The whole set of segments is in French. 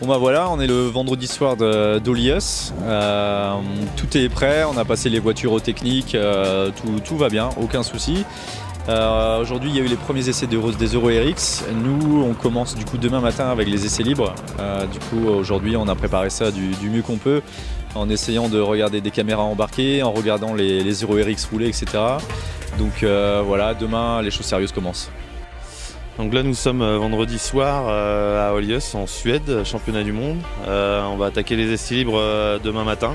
Bon bah voilà, on est le vendredi soir d'Olius. Tout est prêt, on a passé les voitures aux techniques, tout va bien, aucun souci. Aujourd'hui il y a eu les premiers essais des Euro RX. Nous on commence du coup demain matin avec les essais libres. Du coup aujourd'hui on a préparé ça du mieux qu'on peut, en essayant de regarder des caméras embarquées, en regardant les Euro RX rouler, etc. Donc voilà, demain les choses sérieuses commencent. Donc là nous sommes vendredi soir à Olius en Suède, championnat du monde. On va attaquer les essais libres demain matin.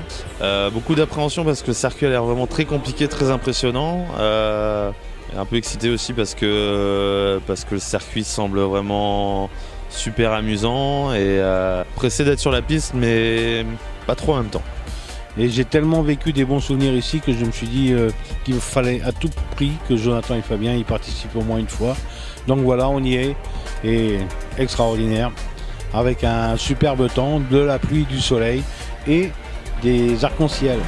Beaucoup d'appréhension parce que le circuit a l'air vraiment très compliqué, très impressionnant. Un peu excité aussi parce que le circuit semble vraiment super amusant et pressé d'être sur la piste mais pas trop en même temps. Et j'ai tellement vécu des bons souvenirs ici que je me suis dit qu'il fallait à tout prix que Jonathan et Fabien y participent au moins une fois. Donc voilà, on y est, et extraordinaire, avec un superbe temps, de la pluie, du soleil et des arcs-en-ciel.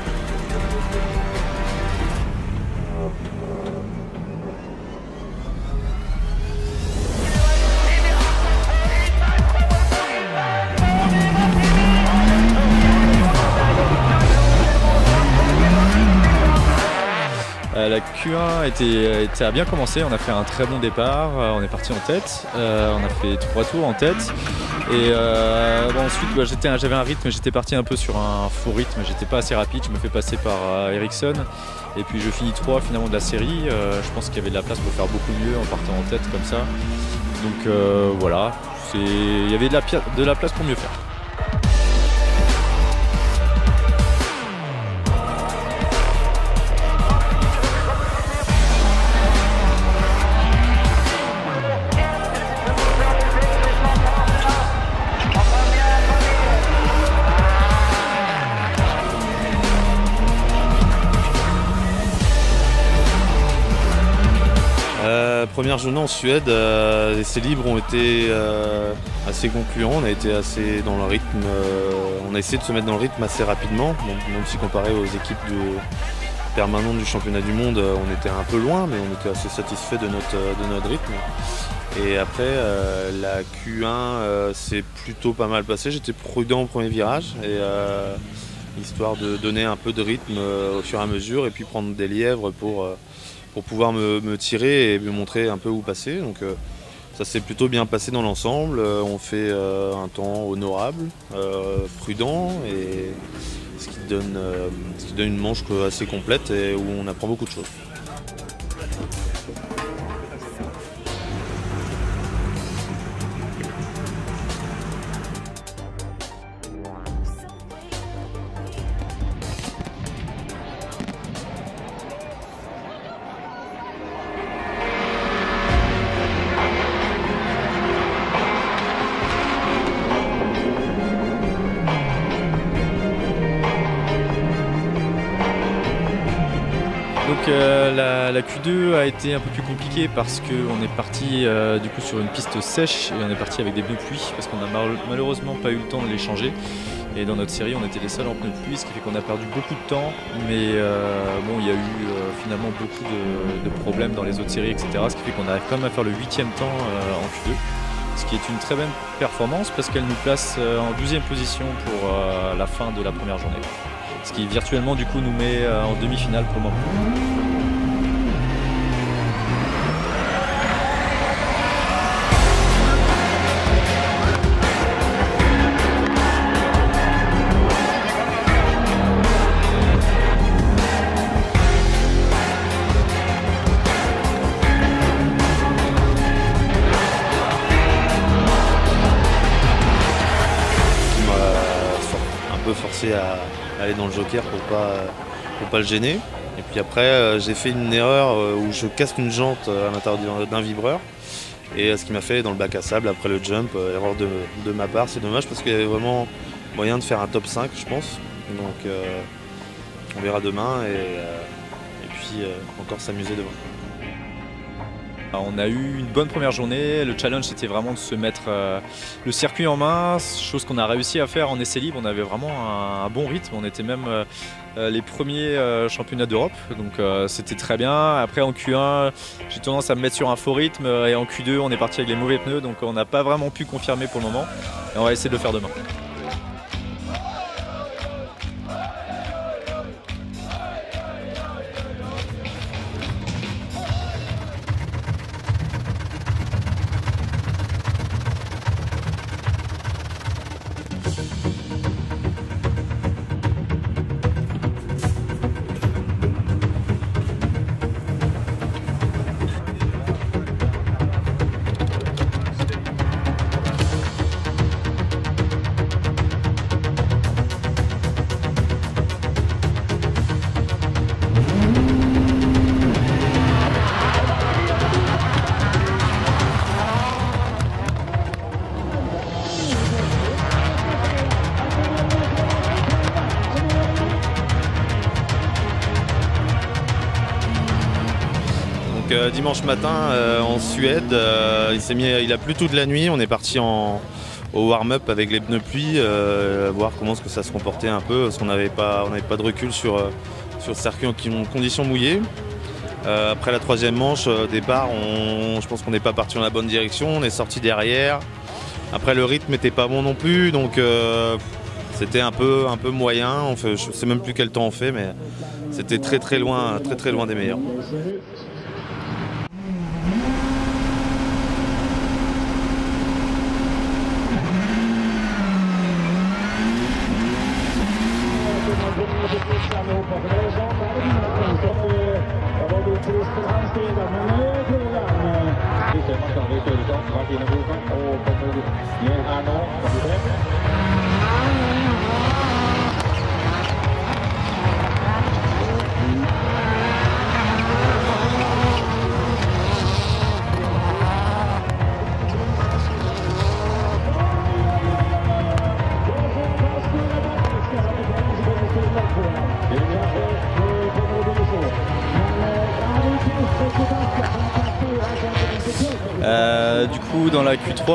La Q1 a bien commencé, on a fait un très bon départ, on est parti en tête, on a fait 3 tours en tête. Et bon, ensuite j'avais un rythme, j'étais parti un peu sur un faux rythme, j'étais pas assez rapide, je me fais passer par Ericsson. Et puis je finis 3 finalement de la série, je pense qu'il y avait de la place pour faire beaucoup mieux en partant en tête comme ça. Donc voilà, il y avait de la place pour mieux faire. Première journée en Suède, les essais libres ont été assez concluants, on a été assez dans le rythme, on a essayé de se mettre dans le rythme assez rapidement, même si comparé aux équipes permanentes du championnat du monde, on était un peu loin, mais on était assez satisfait de notre rythme. Et après, la Q1 s'est plutôt pas mal passée, j'étais prudent au premier virage, histoire de donner un peu de rythme au fur et à mesure, et puis prendre des lièvres pour pouvoir me tirer et me montrer un peu où passer. Donc ça s'est plutôt bien passé dans l'ensemble. On fait un temps honorable, prudent, et ce qui donne une manche assez complète et où on apprend beaucoup de choses. Donc la Q2 a été un peu plus compliquée parce qu'on est parti du coup sur une piste sèche et on est parti avec des pneus pluie parce qu'on n'a malheureusement pas eu le temps de les changer. Et dans notre série on était les seuls en pneus pluie, ce qui fait qu'on a perdu beaucoup de temps. Mais bon, il y a eu finalement beaucoup de problèmes dans les autres séries, etc. Ce qui fait qu'on arrive quand même à faire le 8e temps en Q2. Ce qui est une très bonne performance parce qu'elle nous place en 12e position pour la fin de la première journée. Ce qui virtuellement du coup nous met en demi-finale pour le moment. Forcé à aller dans le joker pour pas le gêner. Et puis après j'ai fait une erreur où je casse une jante à l'intérieur d'un vibreur, et ce qui m'a fait dans le bac à sable après le jump, erreur de ma part. C'est dommage parce qu'il y avait vraiment moyen de faire un top 5 je pense. Donc on verra demain, et puis encore s'amuser demain. On a eu une bonne première journée. Le challenge c'était vraiment de se mettre le circuit en main, chose qu'on a réussi à faire en essai libre. On avait vraiment un bon rythme, on était même les premiers championnats d'Europe, donc c'était très bien. Après en Q1 j'ai tendance à me mettre sur un faux rythme et en Q2 on est parti avec les mauvais pneus, donc on n'a pas vraiment pu confirmer pour le moment et on va essayer de le faire demain. Dimanche matin en Suède, il a plu toute la nuit, on est parti au warm-up avec les pneus pluie, voir comment est-ce que ça se comportait un peu, parce qu'on n'avait pas de recul sur le circuit en conditions mouillées. Après la troisième manche, départ, je pense qu'on n'est pas parti dans la bonne direction, on est sorti derrière. Après le rythme n'était pas bon non plus, donc c'était un peu moyen. Je ne sais même plus quel temps on fait, mais c'était très loin des meilleurs. Du coup dans la Q3,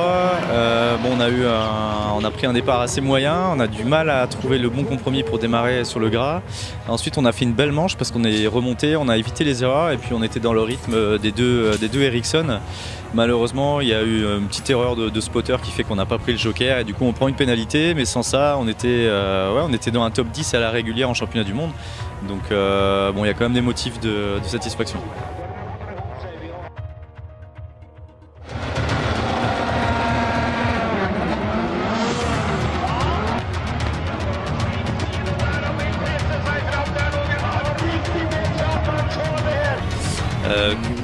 on a pris un départ assez moyen, on a du mal à trouver le bon compromis pour démarrer sur le gras. Ensuite on a fait une belle manche parce qu'on est remonté, on a évité les erreurs et puis on était dans le rythme des deux Ericsson. Malheureusement il y a eu une petite erreur de spotter qui fait qu'on n'a pas pris le joker et du coup on prend une pénalité, mais sans ça on était dans un top 10 à la régulière en championnat du monde. Donc il y a quand même des motifs de satisfaction.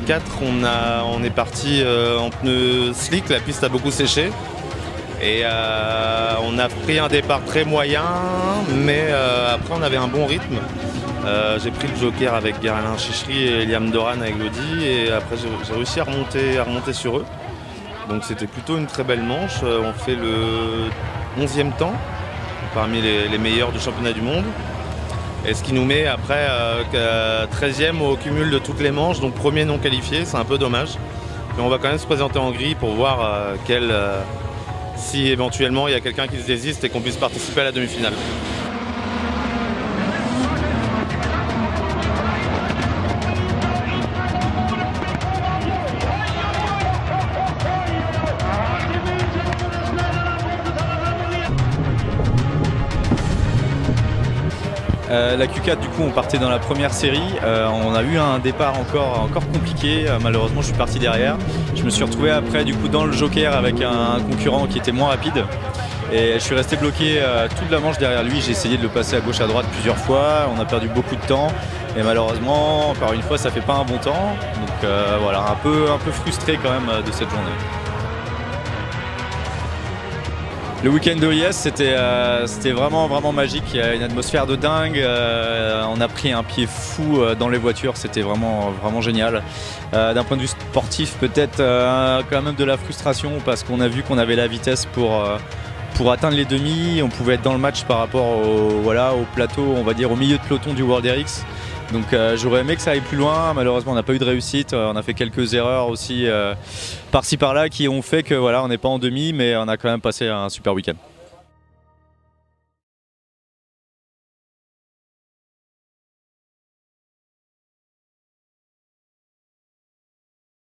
Q4, on est parti en pneus slick, la piste a beaucoup séché et on a pris un départ très moyen, mais après on avait un bon rythme. J'ai pris le joker avec Alain Chichery et Liam Doran avec Lodi et après j'ai réussi à remonter sur eux. Donc c'était plutôt une très belle manche. On fait le 11e temps parmi les meilleurs du championnat du monde. Et ce qui nous met après 13e au cumul de toutes les manches, donc premier non qualifié, c'est un peu dommage. Mais on va quand même se présenter en grille pour voir si éventuellement il y a quelqu'un qui se désiste et qu'on puisse participer à la demi-finale. La Q4 du coup on partait dans la première série, on a eu un départ encore compliqué, malheureusement je suis parti derrière. Je me suis retrouvé après du coup dans le joker avec un concurrent qui était moins rapide et je suis resté bloqué toute la manche derrière lui. J'ai essayé de le passer à gauche à droite plusieurs fois, on a perdu beaucoup de temps et malheureusement encore une fois ça fait pas un bon temps, donc voilà, un peu frustré quand même de cette journée. Le week-end de l'IS c'était vraiment magique, il y a une atmosphère de dingue, on a pris un pied fou dans les voitures, c'était vraiment génial. D'un point de vue sportif peut-être quand même de la frustration parce qu'on a vu qu'on avait la vitesse pour atteindre les demi, on pouvait être dans le match par rapport au plateau, on va dire au milieu de peloton du World RX. Donc j'aurais aimé que ça aille plus loin, malheureusement on n'a pas eu de réussite, on a fait quelques erreurs aussi par-ci par-là qui ont fait que voilà, on n'est pas en demi, mais on a quand même passé un super week-end.